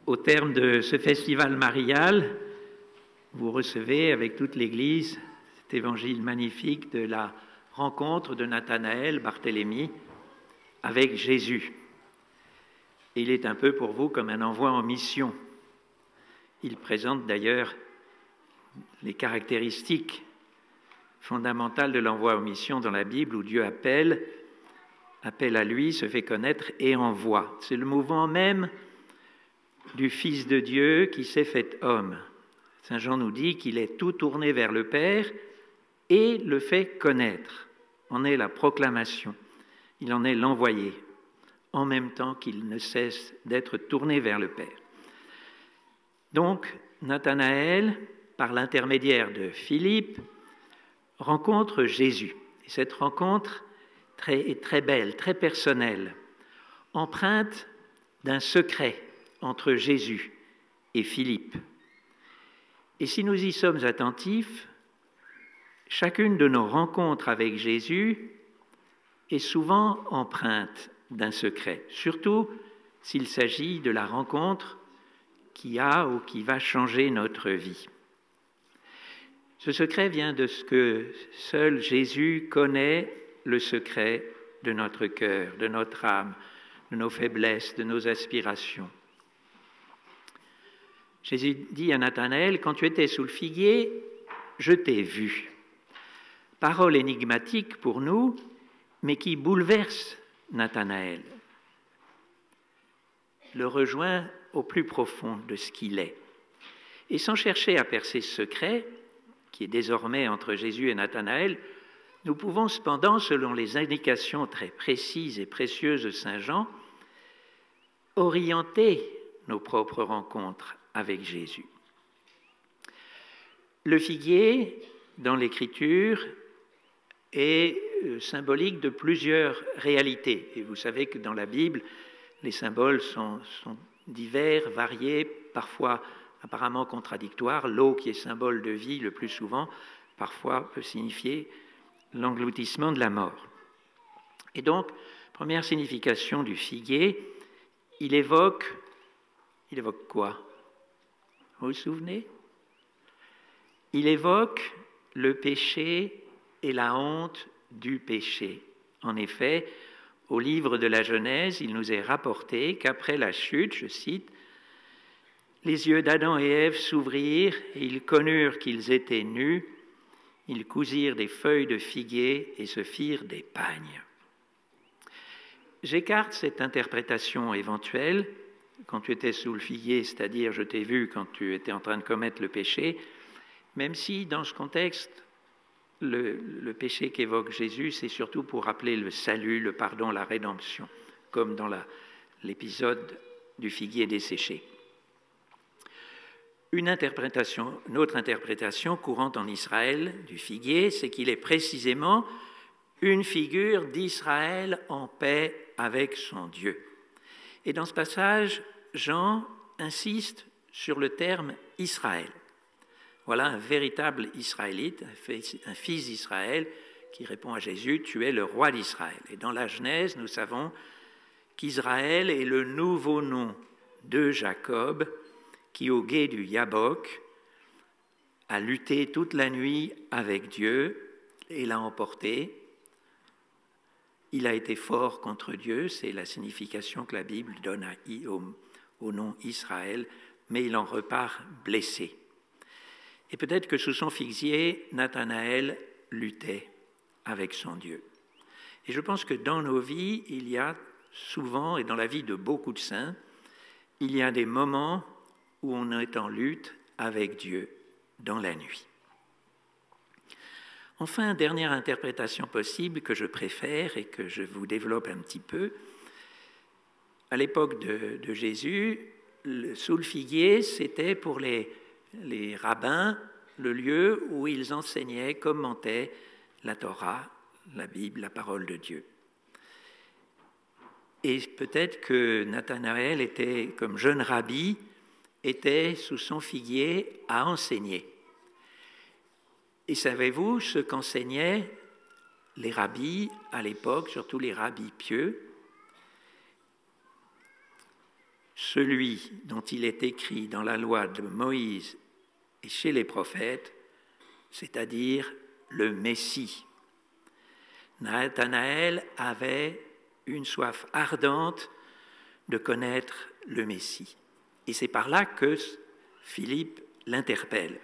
Au terme de ce festival marial, vous recevez avec toute l'Église cet évangile magnifique de la rencontre de Nathanaël, Barthélemy, avec Jésus. Il est un peu pour vous comme un envoi en mission. Il présente d'ailleurs les caractéristiques fondamentales de l'envoi en mission dans la Bible, où Dieu appelle à lui, se fait connaître et envoie. C'est le mouvement même du Fils de Dieu qui s'est fait homme. Saint Jean nous dit qu'il est tout tourné vers le Père et le fait connaître. En est la proclamation, il en est l'envoyé, en même temps qu'il ne cesse d'être tourné vers le Père. Donc, Nathanaël, par l'intermédiaire de Philippe, rencontre Jésus. Et cette rencontre est très belle, très personnelle, empreinte d'un secret entre Jésus et Philippe. Et si nous y sommes attentifs, chacune de nos rencontres avec Jésus est souvent empreinte d'un secret, surtout s'il s'agit de la rencontre qui a ou qui va changer notre vie. Ce secret vient de ce que seul Jésus connaît, le secret de notre cœur, de notre âme, de nos faiblesses, de nos aspirations. Jésus dit à Nathanaël, « Quand tu étais sous le figuier, je t'ai vu. » Parole énigmatique pour nous, mais qui bouleverse Nathanaël, le rejoint au plus profond de ce qu'il est. Et sans chercher à percer ce secret, qui est désormais entre Jésus et Nathanaël, nous pouvons cependant, selon les indications très précises et précieuses de Saint Jean, orienter nos propres rencontres avec Jésus. Le figuier, dans l'Écriture, est symbolique de plusieurs réalités. Et vous savez que dans la Bible, les symboles sont divers, variés, parfois apparemment contradictoires. L'eau, qui est symbole de vie le plus souvent, parfois peut signifier l'engloutissement de la mort. Et donc, première signification du figuier, il évoque quoi? Vous vous souvenez? Il évoque le péché et la honte du péché. En effet, au livre de la Genèse, il nous est rapporté qu'après la chute, je cite, « Les yeux d'Adam et Ève s'ouvrirent et ils connurent qu'ils étaient nus. Ils cousirent des feuilles de figuier et se firent des pagnes. » J'écarte cette interprétation éventuelle, quand tu étais sous le figuier, c'est-à-dire je t'ai vu quand tu étais en train de commettre le péché, même si dans ce contexte, le péché qu'évoque Jésus, c'est surtout pour rappeler le salut, le pardon, la rédemption, comme dans l'épisode du figuier desséché. Une autre interprétation courante en Israël du figuier, c'est qu'il est précisément une figure d'Israël en paix avec son Dieu. Et dans ce passage, Jean insiste sur le terme Israël. Voilà un véritable Israélite, un fils d'Israël qui répond à Jésus, « Tu es le roi d'Israël ». Et dans la Genèse, nous savons qu'Israël est le nouveau nom de Jacob, qui au gué du Yabok a lutté toute la nuit avec Dieu et l'a emporté. Il a été fort contre Dieu, c'est la signification que la Bible donne au nom Israël, mais il en repart blessé. Et peut-être que sous son figuier, Nathanaël luttait avec son Dieu. Et je pense que dans nos vies, il y a souvent, et dans la vie de beaucoup de saints, il y a des moments où on est en lutte avec Dieu dans la nuit. Enfin, dernière interprétation possible que je préfère et que je vous développe un petit peu. À l'époque de Jésus, sous le figuier, c'était pour les rabbins le lieu où ils enseignaient, commentaient la Torah, la Bible, la parole de Dieu. Et peut-être que Nathanaël était, comme jeune rabbi, était sous son figuier à enseigner. Et savez-vous ce qu'enseignaient les rabbis à l'époque, surtout les rabbis pieux? celui dont il est écrit dans la loi de Moïse et chez les prophètes, c'est-à-dire le Messie. Nathanaël avait une soif ardente de connaître le Messie. Et c'est par là que Philippe l'interpelle.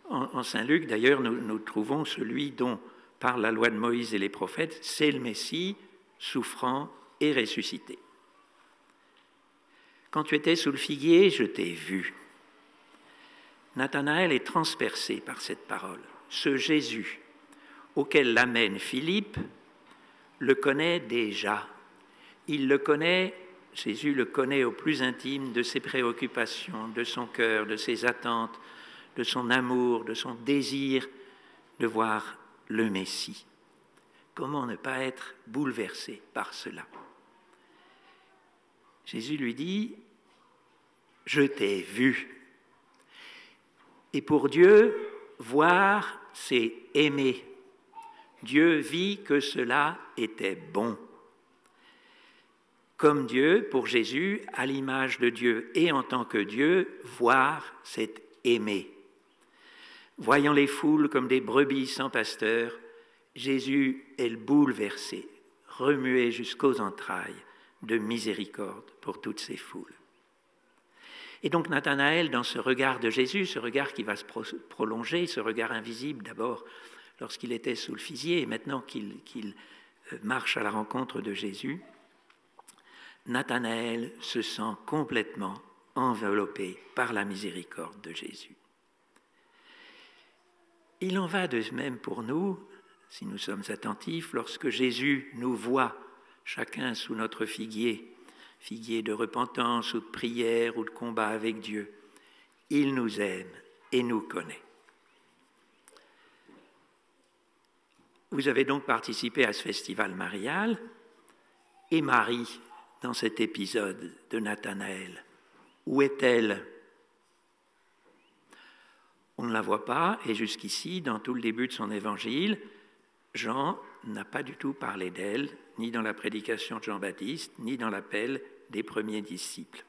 En Saint Luc, d'ailleurs, nous trouvons celui dont parle la loi de Moïse et les prophètes, c'est le Messie, souffrant et ressuscité. Quand tu étais sous le figuier, je t'ai vu. Nathanaël est transpercé par cette parole. Ce Jésus auquel l'amène Philippe le connaît déjà. Il le connaît, Jésus le connaît au plus intime de ses préoccupations, de son cœur, de ses attentes, de son amour, de son désir de voir le Messie. Comment ne pas être bouleversé par cela? Jésus lui dit, « Je t'ai vu ». Et pour Dieu, voir, c'est aimer. Dieu vit que cela était bon. Comme Dieu, pour Jésus, à l'image de Dieu et en tant que Dieu, voir, c'est aimer. Voyant les foules comme des brebis sans pasteur, Jésus est bouleversé, remué jusqu'aux entrailles de miséricorde pour toutes ces foules. Et donc Nathanaël, dans ce regard de Jésus, ce regard qui va se prolonger, ce regard invisible d'abord lorsqu'il était sous le figuier et maintenant qu'il marche à la rencontre de Jésus, Nathanaël se sent complètement enveloppé par la miséricorde de Jésus. Il en va de même pour nous, si nous sommes attentifs, lorsque Jésus nous voit chacun sous notre figuier, figuier de repentance ou de prière ou de combat avec Dieu. Il nous aime et nous connaît. Vous avez donc participé à ce festival marial et Marie, dans cet épisode de Nathanaël, où est-elle? On ne la voit pas et jusqu'ici, dans tout le début de son évangile, Jean n'a pas du tout parlé d'elle, ni dans la prédication de Jean-Baptiste, ni dans l'appel des premiers disciples.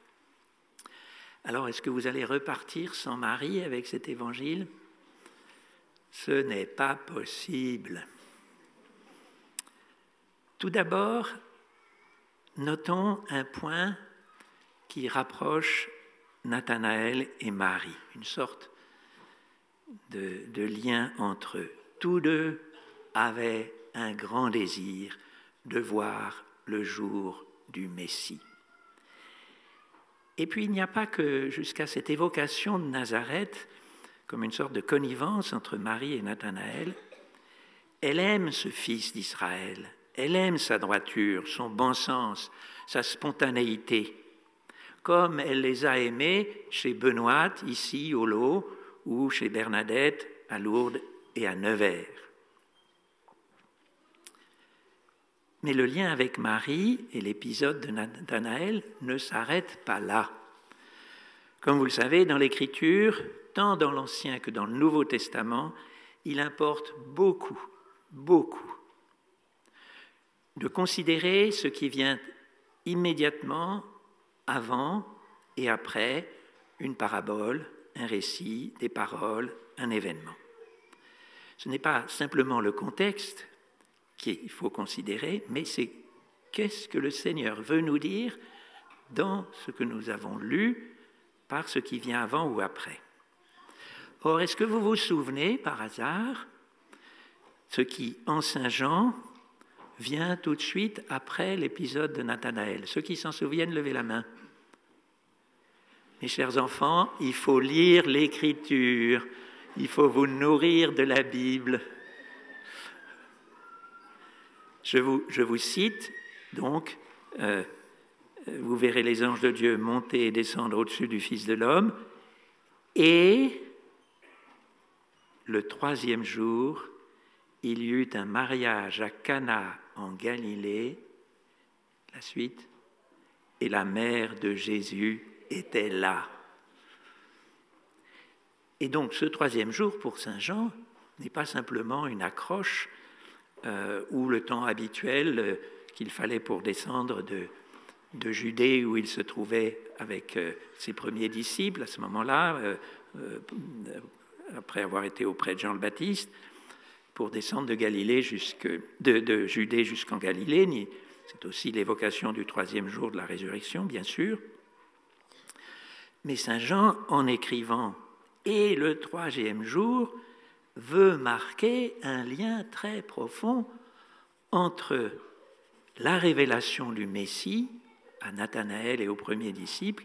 Alors, est-ce que vous allez repartir sans Marie avec cet évangile? Ce n'est pas possible. Tout d'abord, notons un point qui rapproche Nathanaël et Marie, une sorte de lien entre eux. Tous deux avaient un grand désir de voir le jour du Messie. Et puis il n'y a pas que jusqu'à cette évocation de Nazareth, comme une sorte de connivence entre Marie et Nathanaël, elle aime ce fils d'Israël, elle aime sa droiture, son bon sens, sa spontanéité, comme elle les a aimés chez Benoît, ici au Lot, ou chez Bernadette, à Lourdes et à Nevers. Mais le lien avec Marie et l'épisode de Nathanaël ne s'arrête pas là. Comme vous le savez, dans l'Écriture, tant dans l'Ancien que dans le Nouveau Testament, il importe beaucoup de considérer ce qui vient immédiatement avant et après une parabole, un récit, des paroles, un événement. Ce n'est pas simplement le contexte qu'il faut considérer, mais c'est qu'est-ce que le Seigneur veut nous dire dans ce que nous avons lu par ce qui vient avant ou après. Or, est-ce que vous vous souvenez par hasard ce qui, en Saint Jean, vient tout de suite après l'épisode de Nathanaël? Ceux qui s'en souviennent, levez la main. Mes chers enfants, il faut lire l'Écriture, il faut vous nourrir de la Bible. Je vous cite, donc, vous verrez les anges de Dieu monter et descendre au-dessus du Fils de l'homme, et le 3e jour, il y eut un mariage à Cana en Galilée, la suite, et la mère de Jésus était là. Et donc ce 3e jour pour Saint Jean n'est pas simplement une accroche ou le temps habituel qu'il fallait pour descendre de Judée où il se trouvait avec ses premiers disciples à ce moment-là, après avoir été auprès de Jean le Baptiste, pour descendre de Judée jusqu'en Galilée. C'est aussi l'évocation du 3e jour de la résurrection, bien sûr. Mais Saint Jean, en écrivant « Et le 3e jour », veut marquer un lien très profond entre la révélation du Messie à Nathanaël et aux premiers disciples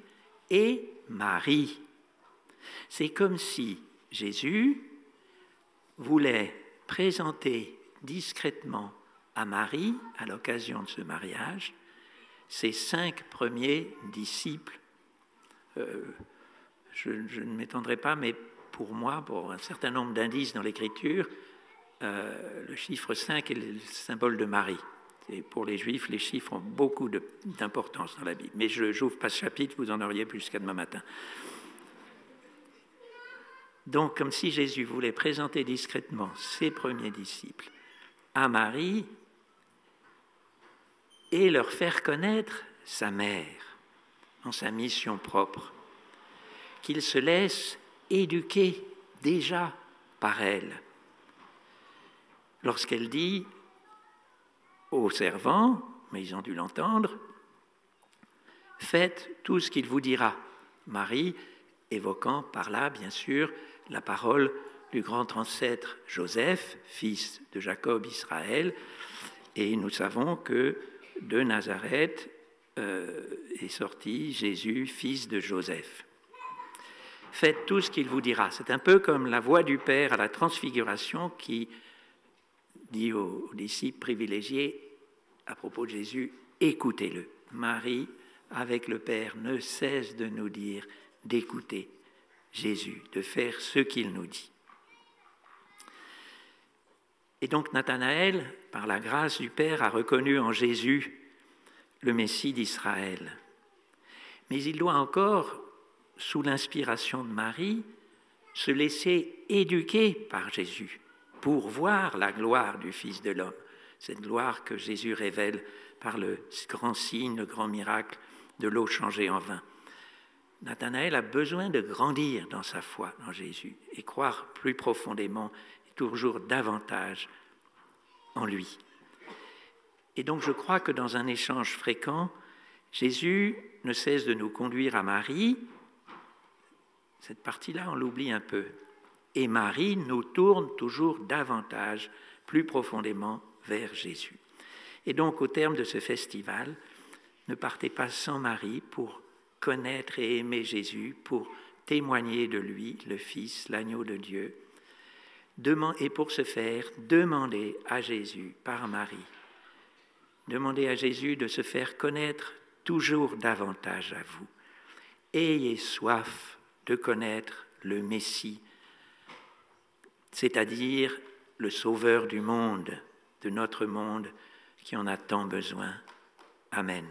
et Marie. C'est comme si Jésus voulait présenter discrètement à Marie, à l'occasion de ce mariage, ses 5 premiers disciples. Je ne m'étendrai pas, mais pour moi, pour un certain nombre d'indices dans l'Écriture, le chiffre 5 est le symbole de Marie. Et pour les Juifs, les chiffres ont beaucoup d'importance dans la Bible. Mais je n'ouvre pas ce chapitre, vous en auriez plus jusqu'à demain matin. Donc, comme si Jésus voulait présenter discrètement ses premiers disciples à Marie et leur faire connaître sa mère en sa mission propre, qu'il se laisse éduquer déjà par elle. Lorsqu'elle dit aux servants, mais ils ont dû l'entendre, « Faites tout ce qu'il vous dira ». Marie, évoquant par là, bien sûr, la parole du grand ancêtre Joseph, fils de Jacob Israël, et nous savons que de Nazareth est sorti Jésus, fils de Joseph. Faites tout ce qu'il vous dira. C'est un peu comme la voix du Père à la transfiguration qui dit aux disciples privilégiés à propos de Jésus, écoutez-le. Marie, avec le Père, ne cesse de nous dire d'écouter Jésus, de faire ce qu'il nous dit. Et donc Nathanaël, par la grâce du Père, a reconnu en Jésus le Messie d'Israël. Mais il doit encore, sous l'inspiration de Marie, se laisser éduquer par Jésus pour voir la gloire du Fils de l'homme, cette gloire que Jésus révèle par le grand signe, le grand miracle de l'eau changée en vin. Nathanaël a besoin de grandir dans sa foi en Jésus et croire plus profondément et toujours davantage en lui. Et donc je crois que dans un échange fréquent, Jésus ne cesse de nous conduire à Marie. Cette partie-là, on l'oublie un peu. Et Marie nous tourne toujours davantage, plus profondément vers Jésus. Et donc au terme de ce festival, ne partez pas sans Marie pour connaître et aimer Jésus, pour témoigner de lui, le Fils, l'agneau de Dieu. Et pour ce faire, demandez à Jésus par Marie. Demandez à Jésus de se faire connaître toujours davantage à vous. Ayez soif de connaître le Messie, c'est-à-dire le Sauveur du monde, de notre monde, qui en a tant besoin. Amen.